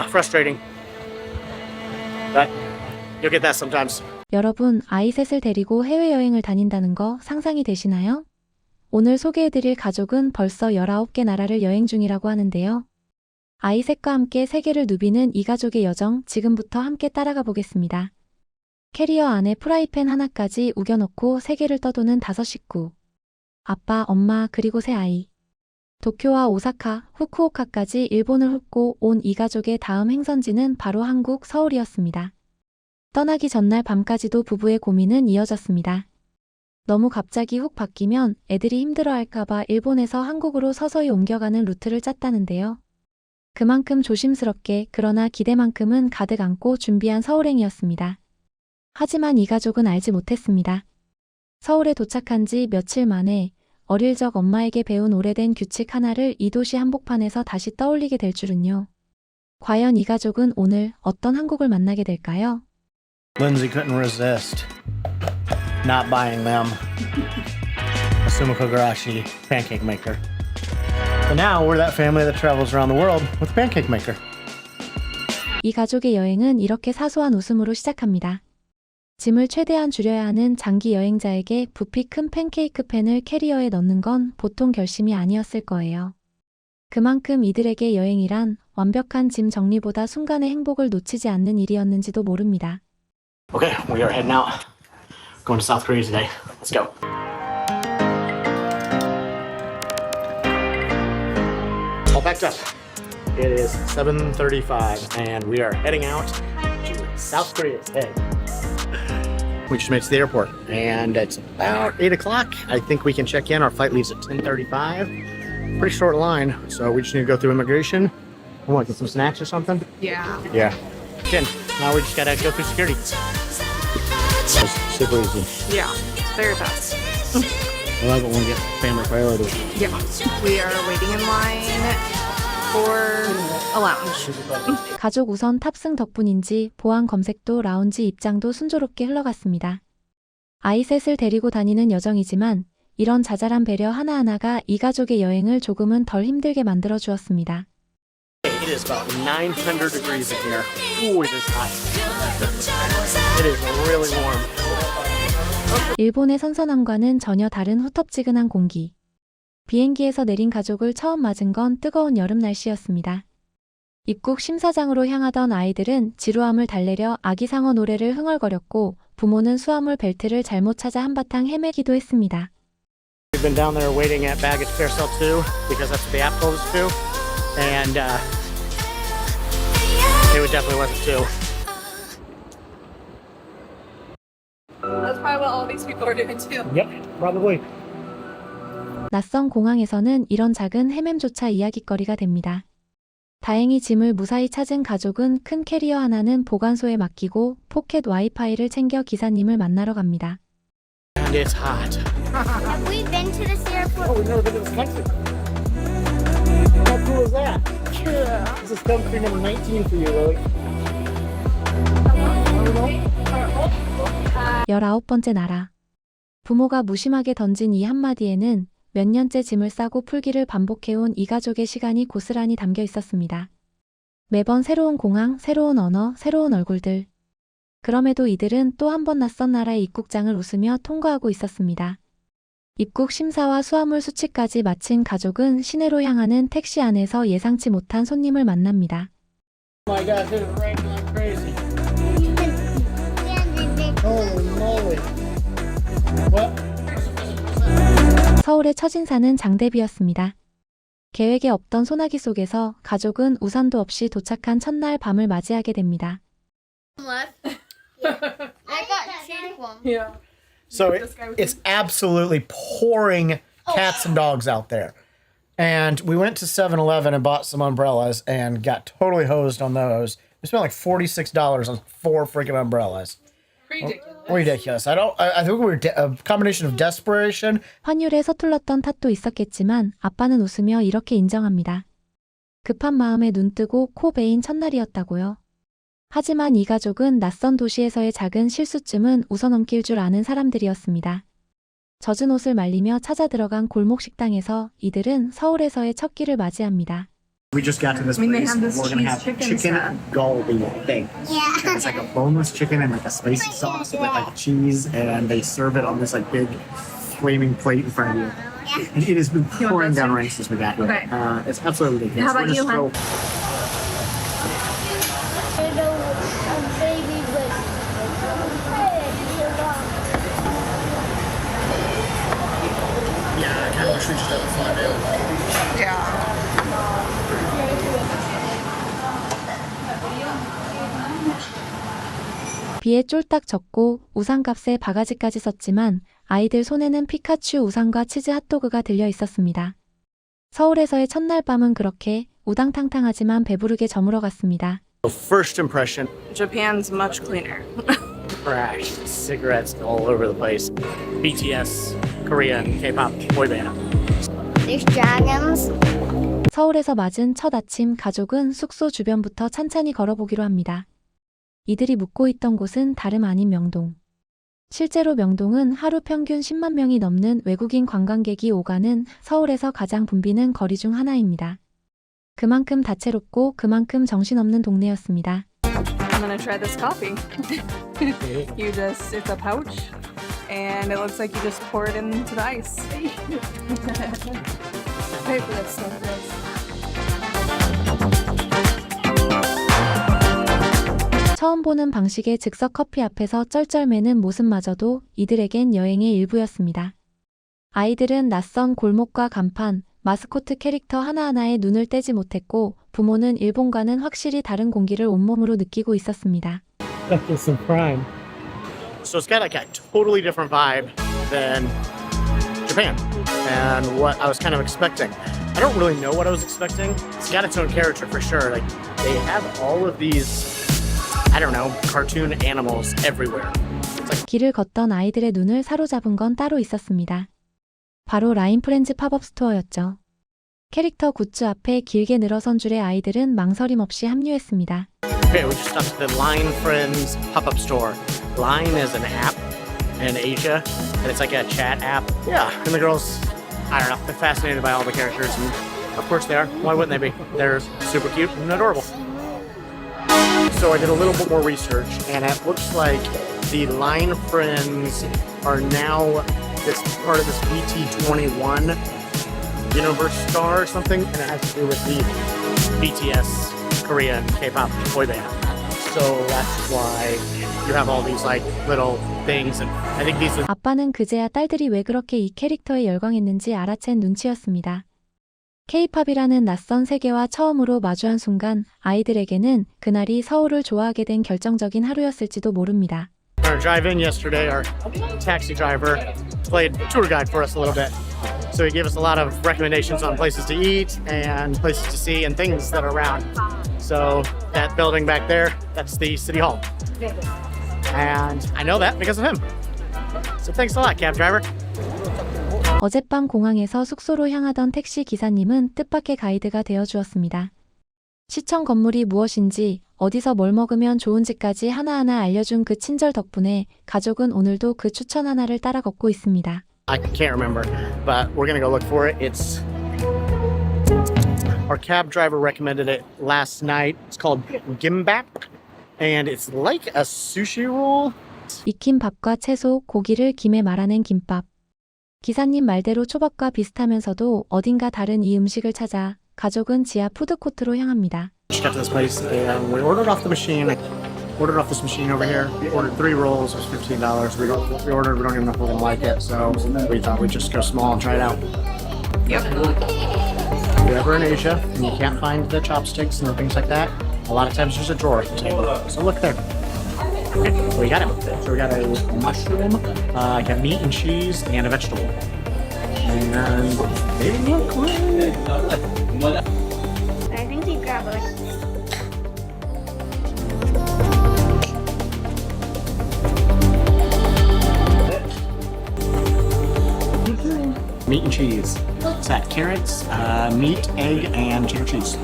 Frustrating. But you'll get that sometimes. 여러분, 아이 셋을 데리고 해외여행을 다닌다는 거 상상이 되시나요? 오늘 소개해드릴 가족은 벌써 19개 나라를 여행 중이라고 하는데요. 아이 셋과 함께 세계를 누비는 이 가족의 여정 지금부터 함께 따라가 보겠습니다. 캐리어 안에 프라이팬 하나까지 우겨넣고 세계를 떠도는 5식구. 아빠, 엄마, 그리고 세 아이. 도쿄와 오사카, 후쿠오카까지 일본을 훑고 온 이 가족의 다음 행선지는 바로 한국 서울이었습니다. 떠나기 전날 밤까지도 부부의 고민은 이어졌습니다. 너무 갑자기 훅 바뀌면 애들이 힘들어할까봐 일본에서 한국으로 서서히 옮겨가는 루트를 짰다는데요. 그만큼 조심스럽게 그러나 기대만큼은 가득 안고 준비한 서울행이었습니다. 하지만 이 가족은 알지 못했습니다. 서울에 도착한 지 며칠 만에 어릴 적 엄마에게 배운 오래된 규칙 하나를 이 도시 한복판에서 다시 떠올리게 될 줄은요. 과연 이 가족은 오늘 어떤 한국을 만나게 될까요? Lindsay couldn't resist not buying them a Sumo Kogarashi pancake maker. But now we're that family that travels around the world with a pancake maker. 이 가족의 여행은 이렇게 사소한 웃음으로 시작합니다. 짐을 최대한 줄여야 하는 장기 여행자에게 부피 큰 팬케이크 팬을 캐리어에 넣는 건 보통 결심이 아니었을 거예요. 그만큼 이들에게 여행이란 완벽한 짐 정리보다 순간의 행복을 놓치지 않는 일이었는지도 모릅니다. Okay, we are heading out. Going to South Korea today. Let's go. All packed up. It is 7:35 and we are heading out to South Korea today. We just made it to the airport and it's about 8 o'clock. I think we can check in. Our flight leaves at 10:35. Pretty short line, so we just need to go through immigration. We want to get some snacks or something? Yeah. Yeah. Again, now we just gotta go through security. It's super easy. Yeah. Very fast. I love it when we get family priority. Yeah. We are waiting in line for a lounge. 가족 우선 탑승 덕분인지 보안 검색도 라운지 입장도 순조롭게 흘러갔습니다. 아이 셋을 데리고 다니는 여정이지만 이런 자잘한 배려 하나하나가 이 가족의 여행을 조금은 덜 힘들게 만들어 주었습니다. It is about 900 degrees in here. Ooh, it is hot. It is really warm. 일본의 선선함과는 전혀 다른 후텁지근한 공기. 비행기에서 내린 가족을 처음 맞은 건 뜨거운 여름 날씨였습니다. 입국 심사장으로 향하던 아이들은 지루함을 달래려 아기상어 노래를 흥얼거렸고 부모는 수화물 벨트를 잘못 찾아 한바탕 헤매기도 했습니다. We've been down there waiting at baggage carousel 2 because that's what the app told us to. And it definitely wasn't 2. That's probably what all these people are doing too. Yep, probably. 낯선 공항에서는 이런 작은 헤맴조차 이야깃거리가 됩니다. 다행히 짐을 무사히 찾은 가족은 큰 캐리어 하나는 보관소에 맡기고 포켓 와이파이를 챙겨 기사님을 만나러 갑니다. And it's hot. Have we been to this airport? Oh, we've never been to this country. How cool is that? This is country number 19 for you, Lily. 19번째 나라. 부모가 무심하게 던진 이 한마디에는 몇 년째 짐을 싸고 풀기를 반복해온 이 가족의 시간이 고스란히 담겨 있었습니다. 매번 새로운 공항, 새로운 언어, 새로운 얼굴들. 그럼에도 이들은 또 한 번 낯선 나라의 입국장을 웃으며 통과하고 있었습니다. 입국 심사와 수화물 수치까지 마친 가족은 시내로 향하는 택시 안에서 예상치 못한 손님을 만납니다. Oh my gosh, it's raining like crazy. Holy moly. What? 서울의 첫인사는 장대비였습니다. 계획에 없던 소나기 속에서 가족은 우산도 없이 도착한 첫날 밤을 맞이하게 됩니다. I got two of them. Yeah. So it's absolutely pouring cats and dogs out there. And we went to 7-Eleven and bought some umbrellas and got totally hosed on those. We spent like $46 on 4 freaking umbrellas. Ridiculous. Ridiculous. I think we were a combination of desperation. 환율에 서툴렀던 탓도 있었겠지만 아빠는 웃으며 이렇게 인정합니다. 급한 마음에 눈뜨고 코 베인 첫날이었다고요. 하지만 이 가족은 낯선 도시에서의 작은 실수쯤은 웃어넘길 줄 아는 사람들이었습니다. 젖은 옷을 말리며 찾아 들어간 골목 식당에서 이들은 서울에서의 첫 끼를 맞이합니다. We just got to this I mean, they place. have this We're gonna cheese have chicken chicken stuff. galbi thing. Yeah. It's like a boneless chicken and like a spicy sauce with like cheese, and they serve it on this like big flaming plate in front of you. And it has been You want pouring this down too? rain since we got here. Okay. It's absolutely ridiculous. How about We're you, just hon? Yeah, I kind of wish we just had the fun. Yeah. 비에 쫄딱 젖고 우산값에 바가지까지 썼지만 아이들 손에는 피카츄 우산과 치즈 핫도그가 들려 있었습니다. 서울에서의 첫날 밤은 그렇게 우당탕탕하지만 배부르게 저물어 갔습니다. First impression, Japan's much cleaner. trash, cigarettes all over the place. BTS, Korean, K-pop, boy band. There's dragons. 서울에서 맞은 첫 아침 가족은 숙소 주변부터 찬찬히 걸어보기로 합니다. 이들이 묵고 있던 곳은 다름 아닌 명동. 실제로 명동은 하루 평균 10만 명이 넘는 외국인 관광객이 오가는 서울에서 가장 붐비는 거리 중 하나입니다. 그만큼 다채롭고 그만큼 정신없는 동네였습니다. I'm gonna try this coffee. You just, it's a pouch, and it looks like you just pour it into the ice. Pay for this stuff, yes. 처음 보는 방식의 즉석 커피 앞에서 쩔쩔매는 모습마저도 이들에겐 여행의 일부였습니다. 아이들은 낯선 골목과 간판, 마스코트 캐릭터 하나하나에 눈을 떼지 못했고 부모는 일본과는 확실히 다른 공기를 온몸으로 느끼고 있었습니다. Some crime. So it's got like a totally different vibe than Japan and what I was kind of expecting. I don't really know what I was expecting. It's got its own character for sure. Like they have all of these, I don't know, cartoon animals everywhere. It's like 길을 걷던 아이들의 눈을 사로잡은 건 따로 있었습니다. 바로 라인 프렌즈 팝업 스토어였죠. 캐릭터 굿즈 앞에 길게 늘어선 줄의 아이들은 망설임 없이 합류했습니다. okay, we just stopped at the Line Friends pop-up store. Line is an app in Asia, and it's like a chat app. Yeah, and the girls, I don't know, they're fascinated by all the characters, and of course they are. Why wouldn't they be? They're super cute and adorable. So I did a little bit more research, and it looks like the Line Friends are now this part of this BT21 universe star or something, and it has to do with the BTS, Korean, K-pop boy band. So that's why you have all these like little things, and I think these are 아빠는 그제야 딸들이 왜 그렇게 이 캐릭터에 열광했는지 알아챈 눈치였습니다. K-팝이라는 낯선 세계와 처음으로 마주한 순간 아이들에게는 그날이 서울을 좋아하게 된 결정적인 하루였을지도 모릅니다. our drive-in yesterday. Our taxi driver played tour guide for us a little bit. So he gave us a lot of recommendations on places to eat and places to see and things that are around. So that building back there, that's the City Hall. And I know that because of him. So thanks a lot, cab driver. 어젯밤 공항에서 숙소로 향하던 택시 기사님은 뜻밖의 가이드가 되어주었습니다. 시청 건물이 무엇인지 어디서 뭘 먹으면 좋은지까지 하나하나 알려준 그 친절 덕분에 가족은 오늘도 그 추천 하나를 따라 걷고 있습니다. I can't remember, but we're gonna go look for it. It's our cab driver recommended it last night. It's called gimbap, and it's like a sushi roll. 익힌 밥과 채소, 고기를 김에 말아낸 김밥. 기사님 말대로 초밥과 비슷하면서도 어딘가 다른 이 음식을 찾아 가족은 지하 푸드코트로 향합니다. Just got to this place and we ordered off the machine. Ordered off this machine over here. We ordered 3 rolls. It was $15. We ordered. We don't even know if we're gonna like it, so we thought we'd just go small and try it out. Yep. If you're ever in Asia and you can't find the chopsticks and things like that, a lot of times there's a drawer at the table. So look there. Okay, we got it. So we got a mushroom, got meat and cheese, and a vegetable. And they look good. I think you grab it. Meat and cheese. It's got carrots, meat, egg, and cheddar cheese.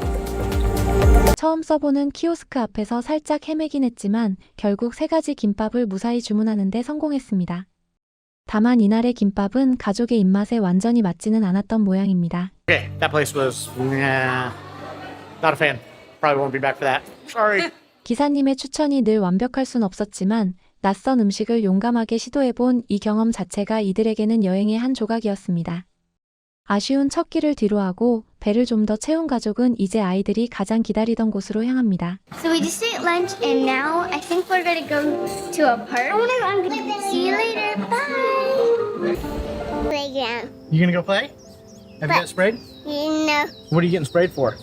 처음 써보는 키오스크 앞에서 살짝 헤매긴 했지만 결국 3가지 김밥을 무사히 주문하는데 성공했습니다. 다만 이날의 김밥은 가족의 입맛에 완전히 맞지는 않았던 모양입니다. Okay, that place was Not a fan. Probably won't be back for that. Sorry. 기사님의 추천이 늘 완벽할 순 없었지만 낯선 음식을 용감하게 시도해본 이 경험 자체가 이들에게는 여행의 한 조각이었습니다. 아쉬운 첫 끼를 뒤로하고 배를 좀 더 채운 가족은 이제 아이들이 가장 기다리던 곳으로 향합니다. So we just ate lunch and now I think we're gonna go to a park. See you later. Bye. Playground. You gonna go play? Have you got sprayed? You know, What are you getting sprayed for?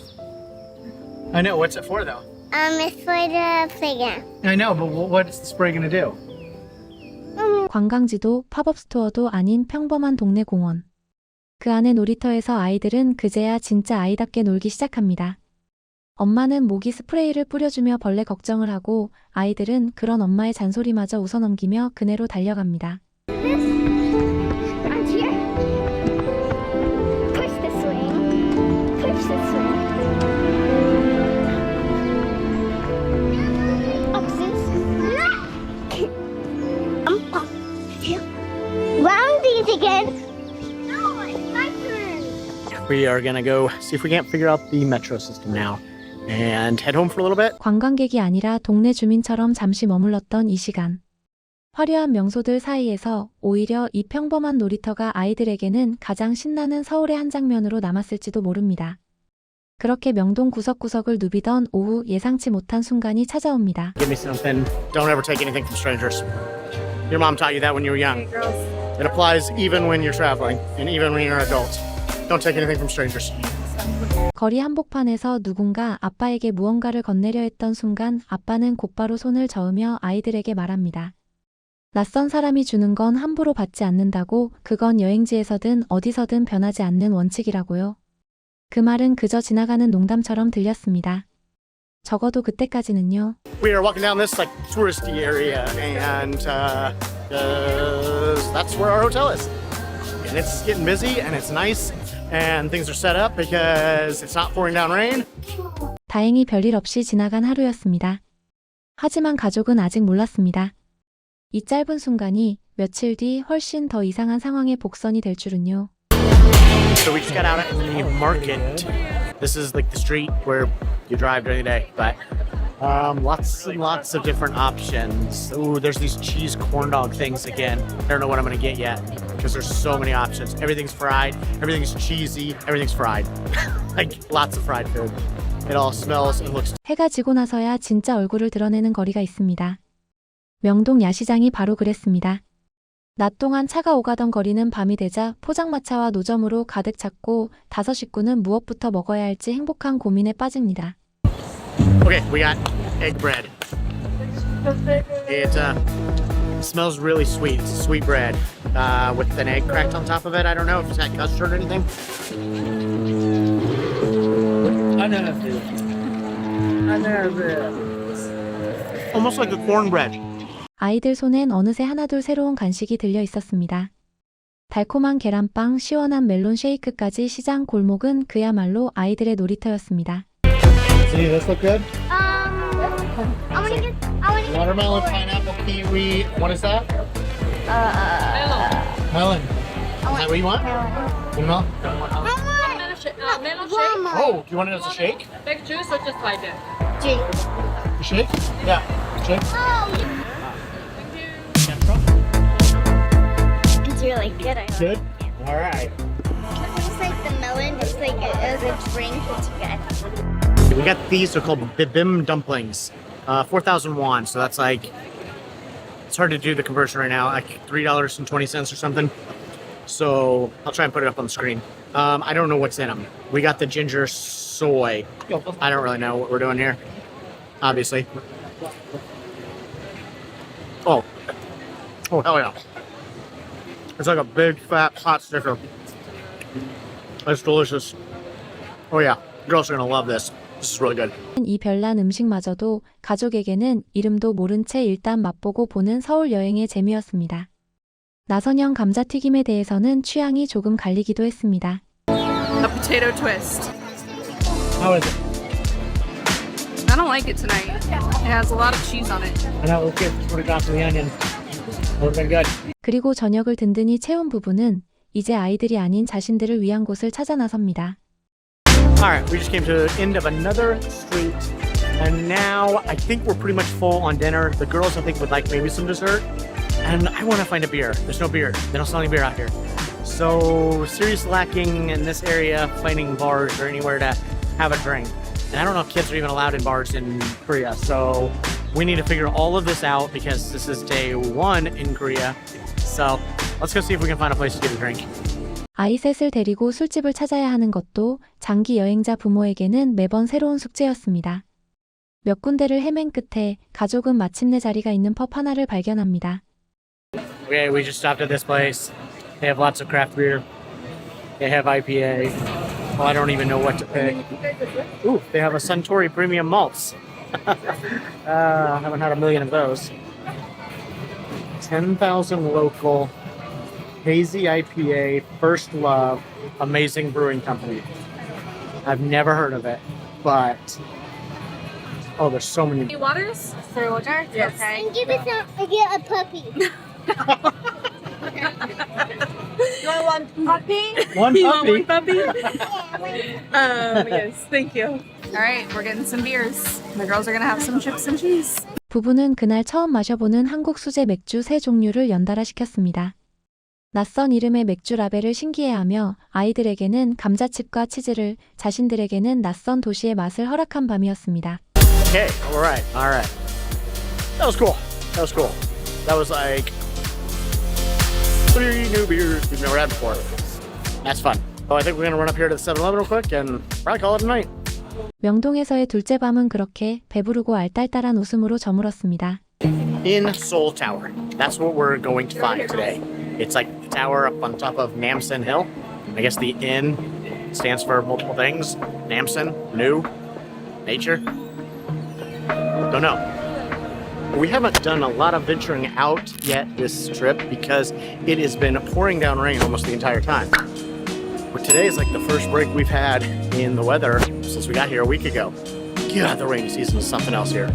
I know. What's it for though? it's for the playground. I know, but what's the spray gonna do? 관광지도 팝업 스토어도 아닌 평범한 동네 공원. 그 안의 놀이터에서 아이들은 그제야 진짜 아이답게 놀기 시작합니다. 엄마는 모기 스프레이를 뿌려주며 벌레 걱정을 하고 아이들은 그런 엄마의 잔소리마저 웃어넘기며 그네로 달려갑니다. Around here. Push this way. Push this way. Oh, round these again. No, it's my turn. We are gonna go see if we can't figure out the metro system now, and head home for a little bit. 관광객이 아니라 동네 주민처럼 잠시 머물렀던 이 시간. 화려한 명소들 사이에서 오히려 이 평범한 놀이터가 아이들에게는 가장 신나는 서울의 한 장면으로 남았을지도 모릅니다. 그렇게 명동 구석구석을 누비던 오후 예상치 못한 순간이 찾아옵니다. Give me something. Don't ever take anything from strangers. Your mom taught you that when you were young. Hey, girls. It applies even when you're traveling and even when you're an adult. Don't take anything from strangers. 거리 한복판에서 누군가 아빠에게 무언가를 건네려 했던 순간 아빠는 곧바로 손을 저으며 아이들에게 말합니다. 낯선 사람이 주는 건 함부로 받지 않는다고, 그건 여행지에서든 어디서든 변하지 않는 원칙이라고요. 그 말은 그저 지나가는 농담처럼 들렸습니다. 적어도 그때까지는요. We are walking down this like touristy area, and that's where our hotel is. And it's getting busy, and it's nice, and things are set up because it's not pouring down rain. 다행히 별일 없이 지나간 하루였습니다. 하지만 가족은 아직 몰랐습니다. 이 짧은 순간이 며칠 뒤 훨씬 더 이상한 상황의 복선이 될 줄은요. So we just got out at the market. This is like the street where you drive during the day, but lots and lots of different options. Ooh, there's these cheese corn dog things again. I don't know what I'm gonna get yet because there's so many options. Everything's fried, everything's cheesy, everything's fried. Like lots of fried food. It all smells and looks. 해가 지고 나서야 진짜 얼굴을 드러내는 거리가 있습니다. 명동 야시장이 바로 그랬습니다. 낮 동안 차가 오가던 거리는 밤이 되자 포장마차와 노점으로 가득 찼고 다섯 식구는 무엇부터 먹어야 할지 행복한 고민에 빠집니다. Okay, we got egg bread. It smells really sweet. It's sweet bread with an egg cracked on top of it. I don't know if it's had custard or anything. Almost like a cornbread. 아이들 손엔 어느새 하나둘 새로운 간식이 들려 있었습니다. 달콤한 계란빵, 시원한 멜론 쉐이크까지 시장 골목은 그야말로 아이들의 놀이터였습니다. See, this look good? I wanna get. Watermelon, pineapple, kiwi. What is that? Melon. Is that what you want? Watermelon? Melon shake, Oh, do you want it as a shake? big juice, or just like it? A shake? Yeah, shake. It's really good. I hope. Good? All right. It's like the melon. It's like as a drink. It's good. We got these, they're called bibim dumplings. 4,000 won, so that's like, it's hard to do the conversion right now, like $3.20 or something. So I'll try and put it up on the screen. I don't know what's in them. We got the ginger soy. I don't really know what we're doing here, obviously. Oh hell yeah. It's like a big fat hot sticker. It's delicious. Oh yeah, girls are gonna love this. This is really good. 이 별난 음식마저도 가족에게는 이름도 모른 채 일단 맛보고 보는 서울 여행의 재미였습니다. 나선형 감자튀김에 대해서는 취향이 조금 갈리기도 했습니다. A potato twist. How is it? I don't like it tonight. It has a lot of cheese on it. I know, let's get 20 drops of the onion. Would have been good. 그리고 저녁을 든든히 채운 부부는 이제 아이들이 아닌 자신들을 위한 곳을 찾아 나섭니다. All right, we just came to the end of another street, and now I think we're pretty much full on dinner. The girls, I think, would like maybe some dessert, and I want to find a beer. There's no beer. They don't sell any beer out here. So, serious lacking in this area, finding bars or anywhere to have a drink. And I don't know if kids are even allowed in bars in Korea, so we need to figure all of this out because this is day 1 in Korea. So, let's go see if we can find a place to get a drink. 아이 셋을 데리고 술집을 찾아야 하는 것도 장기 여행자 부모에게는 매번 새로운 숙제였습니다. 몇 군데를 헤맨 끝에 가족은 마침내 자리가 있는 펍 하나를 발견합니다. Okay, we just stopped at this place. They have lots of craft beer. They have IPA. Well, I don't even know what to pick. Ooh, they have a Suntory Premium Malts. I haven't had a million of those. 10,000 local. Hazy IPA, First Love, Amazing Brewing Company. I've never heard of it, but oh, there's so many. Waters? For water? Yes. Okay. And give it some. I get a puppy. You want one puppy? One You want one puppy. puppy? Yes, thank you. All right, we're getting some beers. The girls are gonna have some chips and cheese. 부부는 그날 처음 마셔보는 한국 수제 맥주 3종류를 연달아 시켰습니다. 낯선 이름의 맥주 라벨을 신기해하며 아이들에게는 감자칩과 치즈를, 자신들에게는 낯선 도시의 맛을 허락한 밤이었습니다. Okay, all right. That was cool. That was like 3 new beers we've never had before. That's fun. So I think we're gonna run up here to the 7-Eleven real quick and probably call it a night. 명동에서의 둘째 밤은 그렇게 배부르고 알딸딸한 웃음으로 저물었습니다. In Seoul Tower. That's what we're going to find today. It's like the tower up on top of Namsan Hill. I guess the N stands for multiple things. Namsan, new, nature. Don't know. We haven't done a lot of venturing out yet this trip because it has been pouring down rain almost the entire time. But today is like the first break we've had in the weather since we got here a week ago. God, the rainy season is something else here.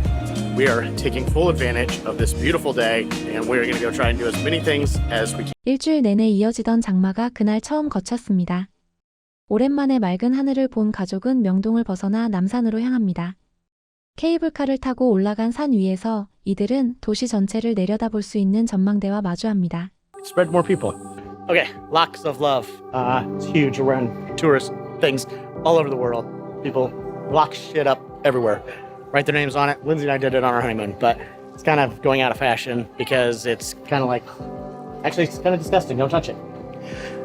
We are taking full advantage of this beautiful day, and we're going to go try and do as many things as we can. 일주일 내내 이어지던 장마가 그날 처음 거쳤습니다. 오랜만에 맑은 하늘을 본 가족은 명동을 벗어나 남산으로 향합니다. 케이블카를 타고 올라간 산 위에서 이들은 도시 전체를 내려다볼 수 있는 전망대와 마주합니다. Spread more people. Okay, Locks of Love. It's huge around tourist things all over the world. People lock shit up everywhere. Write their names on it. Lindsay and I did it on our honeymoon, but it's kind of going out of fashion because it's kind of like, actually it's kind of disgusting. Don't touch it.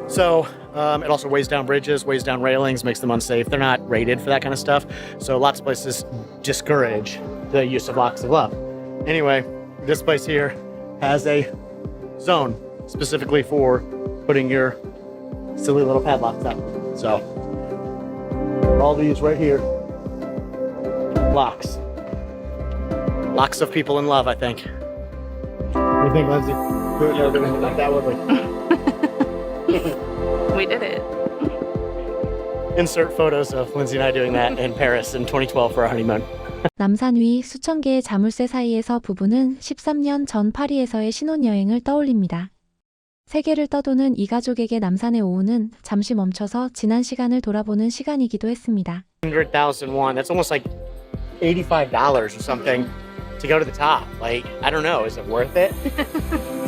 So it also weighs down bridges, weighs down railings, makes them unsafe. They're not rated for that kind of stuff. So lots of places discourage the use of Locks of Love. Anyway, this place here has a zone specifically for putting your silly little padlocks up. So all these right here, locks. Locks of people in love, I think. What do you think, Lindsay? We would never do anything like that, would we? We did it. Insert photos of Lindsay and I doing that in Paris in 2012 for our honeymoon. 남산 위 수천 개의 자물쇠 사이에서 부부는 13년 전 파리에서의 신혼여행을 떠올립니다. 세계를 떠도는 이 가족에게 남산의 오후는 잠시 멈춰서 지난 시간을 돌아보는 시간이기도 했습니다. 100,000 won. That's almost like $85 or something to go to the top. Like, I don't know. Is it worth it?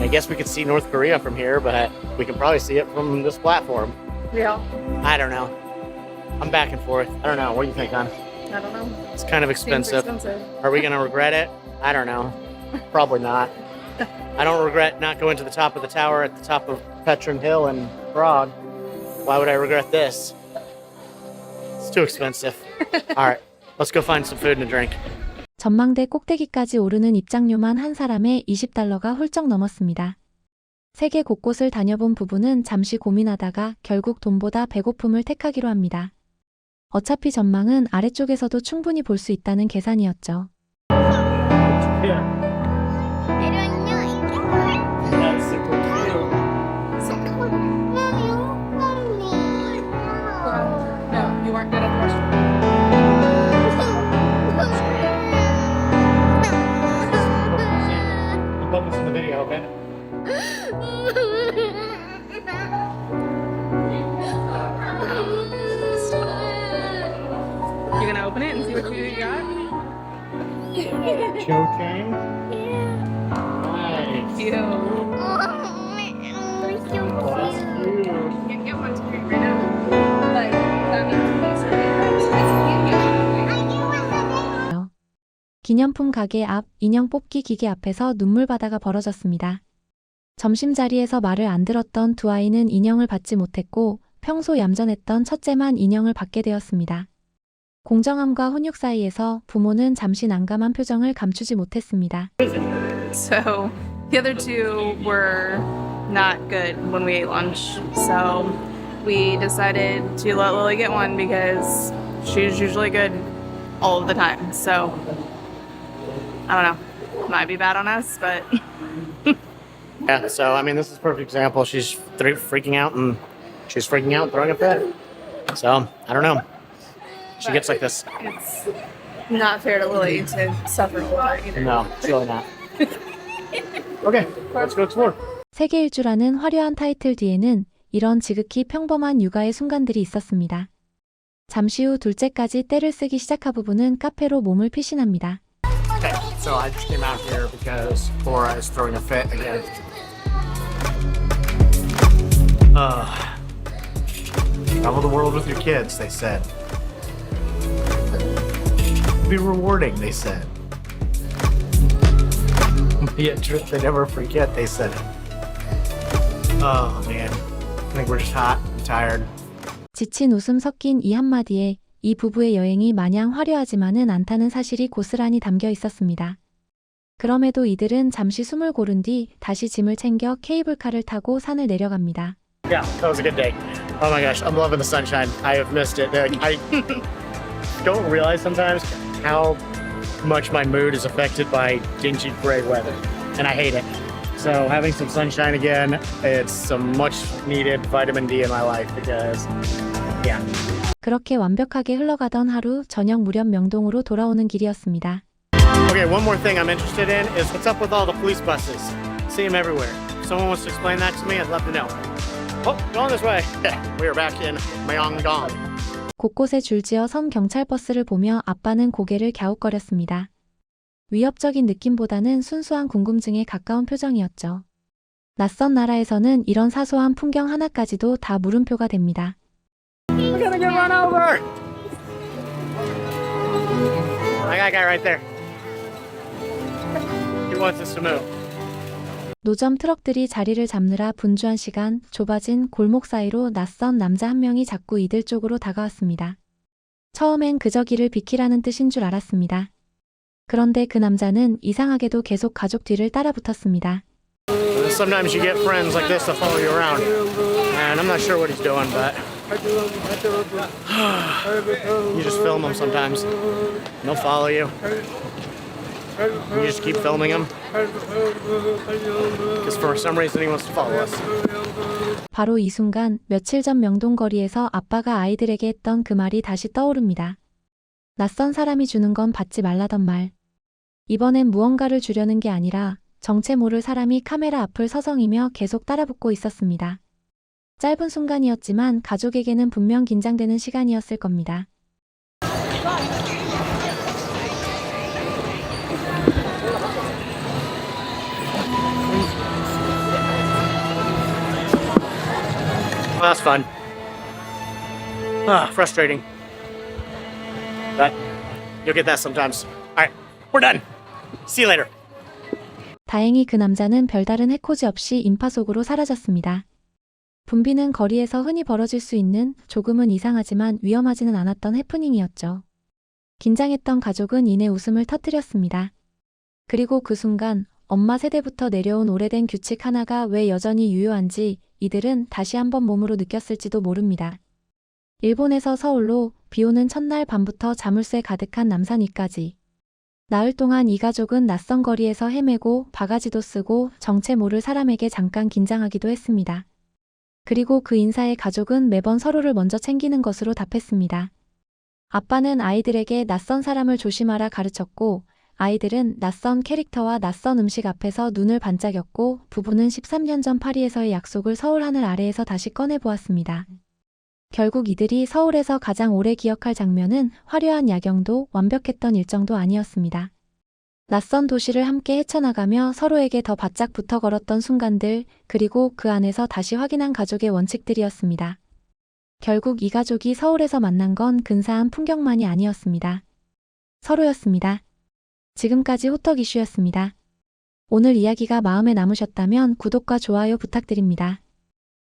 I guess we could see North Korea from here, but we can probably see it from this platform. Yeah. I don't know. I'm back and forth. I don't know. What do you think, hon? I don't know. It's kind of Seems expensive. Are we going to regret it? I don't know. Probably not. I don't regret not going to the top of the tower at the top of Petrin Hill in Prague. Why would I regret this? It's too expensive. All right, let's go find some food and a drink. 전망대 꼭대기까지 오르는 입장료만 한 사람에 $20가 훌쩍 넘었습니다. 세계 곳곳을 다녀본 부부는 잠시 고민하다가 결국 돈보다 배고픔을 택하기로 합니다. 어차피 전망은 아래쪽에서도 충분히 볼 수 있다는 계산이었죠. I don't know. That's super cute. Mommy, mommy. No, you weren't good at the restaurant. Put this in the video, okay? Cho Chang? Yeah. Nice. Cute. Oh, man, we're so Oh, that's cute. cute. Can't get one to drink right now. Like, that means it's I get one today. 기념품 가게 앞 인형 뽑기 기계 앞에서 눈물바다가 벌어졌습니다. 점심자리에서 말을 안 들었던 두 아이는 인형을 받지 못했고 평소 얌전했던 첫째만 인형을 받게 되었습니다. 공정함과 훈육 사이에서 부모는 잠시 난감한 표정을 감추지 못했습니다. So the other two were not good when we ate lunch. So we decided to let Lily get one because she's usually good all of the time. So I don't know. Might be bad on us, but Yeah, so I mean, this is a perfect example. She's freaking out and she's freaking out, throwing a fit. So I don't know. She gets like this. it's not fair to Lily to suffer all the time either. No, it's really not. Okay, let's go explore. 세계 일주라는 화려한 타이틀 뒤에는 이런 지극히 평범한 육아의 순간들이 있었습니다. 잠시 후 둘째까지 떼를 쓰기 시작한 부부는 카페로 몸을 피신합니다. Okay, so I just came out here because Laura is throwing a fit again. Travel the world with your kids, they said. Be rewarding, they said. Yet they never forget, they said. Oh man, I think we're just hot and tired. 지친 웃음 섞인 이 한마디에 이 부부의 여행이 마냥 화려하지만은 않다는 사실이 고스란히 담겨 있었습니다. 그럼에도 이들은 잠시 숨을 고른 뒤 다시 짐을 챙겨 케이블카를 타고 산을 내려갑니다. Yeah, that was a good day. Oh my gosh, I'm loving the sunshine. I have missed it. I don't realize sometimes how much my mood is affected by dingy gray weather, and I hate it. So having some sunshine again, it's some much needed vitamin D in my life because, yeah. 그렇게 완벽하게 흘러가던 하루 저녁 무렵 명동으로 돌아오는 길이었습니다. Okay, one more thing I'm interested in is what's up with all the police buses? See them everywhere. If someone wants to explain that to me, I'd love to know. Oh, going this way. We are back in Myeongdong. 곳곳에 줄지어 선 경찰버스를 보며 아빠는 고개를 갸웃거렸습니다. 위협적인 느낌보다는 순수한 궁금증에 가까운 표정이었죠. 낯선 나라에서는 이런 사소한 풍경 하나까지도 다 물음표가 됩니다. We're gonna get run over! I got a guy right there. He wants us to move. 노점 트럭들이 자리를 잡느라 분주한 시간, 좁아진 골목 사이로 낯선 남자 한 명이 자꾸 이들 쪽으로 다가왔습니다. 처음엔 그저 길을 비키라는 뜻인 줄 알았습니다. 그런데 그 남자는 이상하게도 계속 가족 뒤를 따라 붙었습니다. Sometimes you get friends like this that follow you around. And I'm not sure what he's doing, but you just film him sometimes. And they'll follow you. You just keep filming him. Because for some reason he wants to follow us. 바로 이 순간 며칠 전 명동 거리에서 아빠가 아이들에게 했던 그 말이 다시 떠오릅니다. 낯선 사람이 주는 건 받지 말라던 말. 이번엔 무언가를 주려는 게 아니라 정체 모를 사람이 카메라 앞을 서성이며 계속 따라붙고 있었습니다. 짧은 순간이었지만 가족에게는 분명 긴장되는 시간이었을 겁니다. Well, that's fun. Frustrating. But you'll get that sometimes. All right, we're done. See you later. 다행히 그 남자는 별다른 해코지 없이 인파 속으로 사라졌습니다. 붐비는 거리에서 흔히 벌어질 수 있는 조금은 이상하지만 위험하지는 않았던 해프닝이었죠. 긴장했던 가족은 이내 웃음을 터뜨렸습니다. 그리고 그 순간 엄마 세대부터 내려온 오래된 규칙 하나가 왜 여전히 유효한지 이들은 다시 한번 몸으로 느꼈을지도 모릅니다. 일본에서 서울로 비오는 첫날 밤부터 자물쇠 가득한 남산 위까지. 나흘 동안 이 가족은 낯선 거리에서 헤매고 바가지도 쓰고 정체 모를 사람에게 잠깐 긴장하기도 했습니다. 그리고 그 인사에 가족은 매번 서로를 먼저 챙기는 것으로 답했습니다. 아빠는 아이들에게 낯선 사람을 조심하라 가르쳤고 아이들은 낯선 캐릭터와 낯선 음식 앞에서 눈을 반짝였고 부부는 13년 전 파리에서의 약속을 서울 하늘 아래에서 다시 꺼내보았습니다. 결국 이들이 서울에서 가장 오래 기억할 장면은 화려한 야경도 완벽했던 일정도 아니었습니다. 낯선 도시를 함께 헤쳐나가며 서로에게 더 바짝 붙어 걸었던 순간들, 그리고 그 안에서 다시 확인한 가족의 원칙들이었습니다. 결국 이 가족이 서울에서 만난 건 근사한 풍경만이 아니었습니다. 서로였습니다. 지금까지 호떡 이슈였습니다. 오늘 이야기가 마음에 남으셨다면 구독과 좋아요 부탁드립니다.